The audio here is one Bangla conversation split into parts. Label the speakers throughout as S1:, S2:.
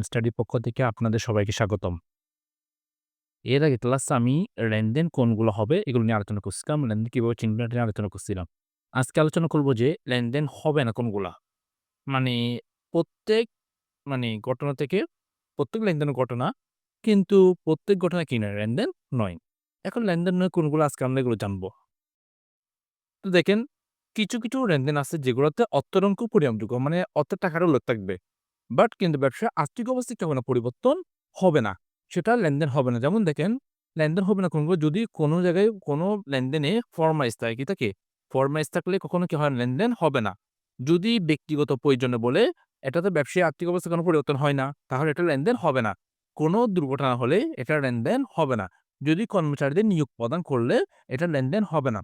S1: স্টাডির পক্ষ থেকে আপনাদের সবাইকে স্বাগতম। এর আগে ক্লাসে আমি লেনদেন কোনগুলো হবে এগুলো নিয়ে আলোচনা করছিলাম। লেনদেন কিভাবে চিনবেন এটা নিয়ে আলোচনা করছিলাম। আজকে আলোচনা করব যে লেনদেন হবে না কোনগুলা। মানে প্রত্যেক ঘটনা থেকে প্রত্যেক লেনদেনের ঘটনা কিন্তু প্রত্যেক ঘটনা কি না লেনদেন নয়। এখন লেনদেন নয় কোনগুলো আজকে আমরা এগুলো জানব। তো দেখেন কিছু লেনদেন আছে যেগুলোতে অর্থের পরিমাপযোগ্য মানে অর্থের টাকাটা উল্লেখ থাকবে। বাট কিন্তু ব্যবসার আর্থিক অবস্থায় কোনো পরিবর্তন হবে না। সেটা লেনদেন হবে না। যেমন দেখেন, লেনদেন হবে না কোনগুলো যদি কোনো জায়গায় কোনো লেনদেনে ফরমাইজ থাকে, কি থাকে? ফরমাইজ থাকলে কখনো কি হয় লেনদেন হবে না। যদি ব্যক্তিগত প্রয়োজনে বলে এটাতে ব্যবসায়িক আর্থিক অবস্থায় কোনো পরিবর্তন হয় না, তাহলে এটা লেনদেন হবে না। কোনো দুর্ঘটনা হলে এটা লেনদেন হবে না। যদি কর্মচারীদের নিয়োগ প্রদান করলে এটা লেনদেন হবে না।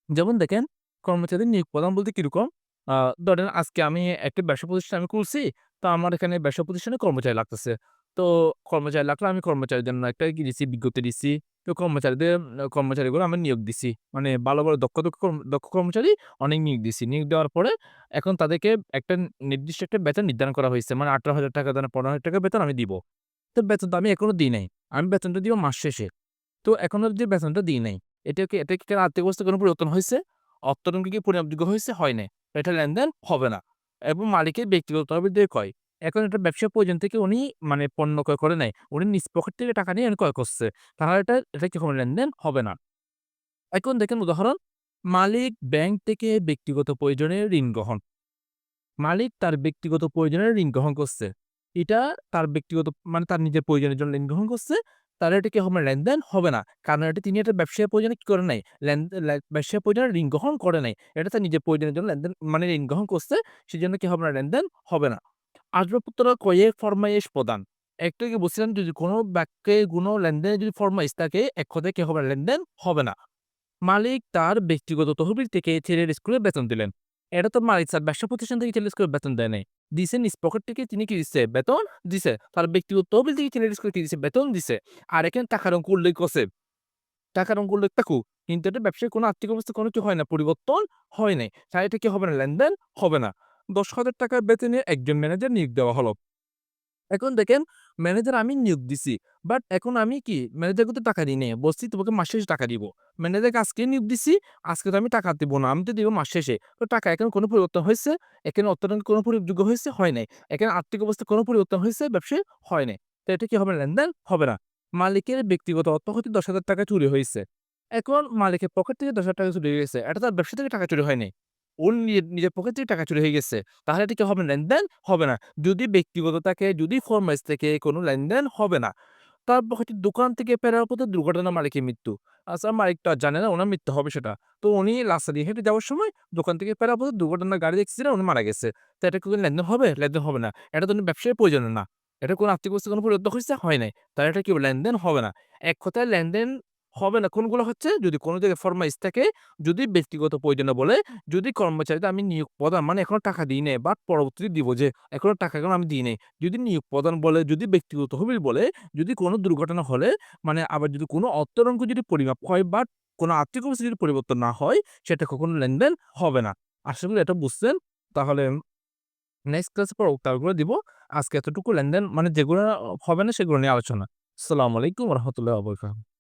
S1: যেমন দেখেন, কর্মচারীদের নিয়োগ প্রদান বলতে কিরকম? আ ধরেন আজকে আমি একটা ব্যবসা প্রতিষ্ঠান আমি খুলছি। তো আমার এখানে ব্যবসা প্রতিষ্ঠানে কর্মচারী লাগতেছে। তো কর্মচারী লাগলে আমি কর্মচারীর জন্য একটা কি দিছি বিজ্ঞপ্তি দিছি। তো কর্মচারীগুলো আমি নিয়োগ দিছি। মানে ভালো দক্ষ কর্মচারী অনেক নিয়োগ দিছি। নিয়োগ দেওয়ার পরে এখন তাদেরকে একটা নির্দিষ্ট একটা বেতন নির্ধারণ করা হইছে। মানে ৳১৮,০০০ দেন ৳১৫,০০০ বেতন আমি দিব। তো বেতন তো আমি এখনো দিই নাই। আমি বেতনটা দিব মাস শেষে। তো এখনো যে বেতনটা দিই নাই। এটা কি কারো আর্থিক অবস্থায় কোনো পরিবর্তন হইছে? অর্থনৈতিক কি পরিমাপযোগ্য হইছে? হয় নাই। এটা লেনদেন হবে না। এবং মালিকের ব্যক্তিগত তহবিল ক্রয়। এখন এটা ব্যবসার প্রয়োজন থেকে উনি পণ্য ক্রয় করে নাই। উনি নিজ পকেট থেকে টাকা নিয়ে ক্রয় করছে। তাহলে এটা কি কোনো লেনদেন হবে না। এখন দেখেন উদাহরণ, মালিক ব্যাংক থেকে ব্যক্তিগত প্রয়োজনে ঋণ গ্রহণ। মালিক তার ব্যক্তিগত প্রয়োজনে ঋণ গ্রহণ করছে। এটা তার ব্যক্তিগত তার নিজের প্রয়োজনের জন্য ঋণ গ্রহণ করছে। তাহলে এটা কি হবে? লেনদেন হবে না। কারণ তিনি এটা ব্যবসায়িক প্রয়োজনে কি করে নাই? লেন লে ব্যবসায়িক প্রয়োজনে ঋণ গ্রহণ করে নাই। এটা তার নিজের প্রয়োজনের জন্য লেনদেন ঋণ গ্রহণ করছে। সেজন্য কি হবে না? লেনদেন হবে না। আসবাবপত্র ক্রয়ে ফরমায়েশ প্রদান। একটু আগে বলছিলাম যদি কোন বাক্যে কোন লেনদেনে যদি ফরমাইশ থাকে এক কথায় কি হবে না? লেনদেন হবে না। মালিক তার ব্যক্তিগত তহবিল থেকে ছেলের স্কুলে বেতন দিলেন। এটা তো মালিক স্যার ব্যবসা প্রতিষ্ঠান থেকে ছেলের স্কুলে বেতন দেয় নাই। দিছে নিজ পকেট থেকে তিনি কি দিচ্ছে? বেতন দিছে। তার ব্যক্তিগত তহবিল থেকে ছেলের স্কুলে কি দিছে? বেতন দিছে। আর এখানে টাকার অঙ্ক উল্লেখ করছে। টাকার অঙ্ক উল্লেখ থাকুক। কিন্তু এটা ব্যবসায় কোনো আর্থিক অবস্থায় কোনো কিছু হয় না, পরিবর্তন হয় নাই। তাহলে এটা কি হবে না? লেনদেন হবে না। ৳১০,০০০ বেতনে একজন ম্যানেজার নিয়োগ দেওয়া হলো। এখন দেখেন ম্যানেজার আমি নিয়োগ দিছি। বাট এখন আমি কি ম্যানেজারকে তো টাকা দিই নাই। বলছি তোমাকে মাস শেষে টাকা দিব। ম্যানেজারকে আজকে নিয়োগ দিছি, আজকে তো আমি টাকা দিব না। আমি তো দিব মাস শেষে। তো টাকা এখন কোনো পরিবর্তন হইছে? এখানে অর্থনৈতিক কোনো পরিযোগ্য হইছে? হয় নাই। এখানে আর্থিক অবস্থায় কোনো পরিবর্তন হইছে? ব্যবসায় হয় নাই। তো এটা কি হবে? লেনদেন হবে না। মালিকের ব্যক্তিগত অর্থ হতে ৳১০,০০০ চুরি হইছে। এখন মালিকের পকেট থেকে ৳১০,০০০ চুরি হয়ে গেছে। এটা তার ব্যবসা থেকে টাকা চুরি হয় নাই। ওর নিজের পকেট থেকে টাকা চুরি হয়ে গেছে। তাহলে এটা কি হবে? লেনদেন হবে না। যদি ব্যক্তিগত থাকে, যদি ফরমাইজ থেকে কোনো লেনদেন হবে না। তারপর হচ্ছে দোকান থেকে ফেরার পথে দুর্ঘটনা মালিকের মৃত্যু। আচ্ছা মালিক তো আর জানে না উনার মৃত্যু হবে সেটা। তো উনি রাস্তা দিয়ে হেঁটে যাওয়ার সময় দোকান থেকে ফেরার পথে দুর্ঘটনার গাড়ি অ্যাক্সিডেন্ট উনি মারা গেছে। তো এটা কি কোনো লেনদেন হবে? লেনদেন হবে না। এটা তো উনি ব্যবসায়িক প্রয়োজনে না। এটা কোনো আর্থিক অবস্থায় কোনো পরিবর্তন হইছে? হয় নাই। তাহলে এটা কি লেনদেন হবে না। এক কথায় লেনদেন হবে না কোনগুলো হচ্ছে যদি কোনো জায়গায় ফরমাইজ থাকে, যদি ব্যক্তিগত প্রয়োজনে বলে, যদি কর্মচারীদের আমি নিয়োগ প্রদান এখনো টাকা দিই নাই বা পরবর্তীতে দিব যে এখনো টাকা আমি দিই নাই। যদি নিয়োগ প্রদান বলে, যদি ব্যক্তিগত তহবিল বলে, যদি কোনো দুর্ঘটনা হলে আবার যদি কোনো অর্থের অঙ্ক যদি পরিমাপ হয় বা কোনো আর্থিক অবস্থা যদি পরিবর্তন না হয়, সেটা কখনো লেনদেন হবে না। আশা করি এটা বুঝছেন। তাহলে নেক্সট ক্লাসে উত্তরগুলো দিব। আজকে এতটুকু লেনদেন যেগুলো হবে না সেগুলো নিয়ে আলোচনা। আসসালামু আলাইকুম ওয়া রাহমাতুল্লাহি ওয়া বারাকাতুহু।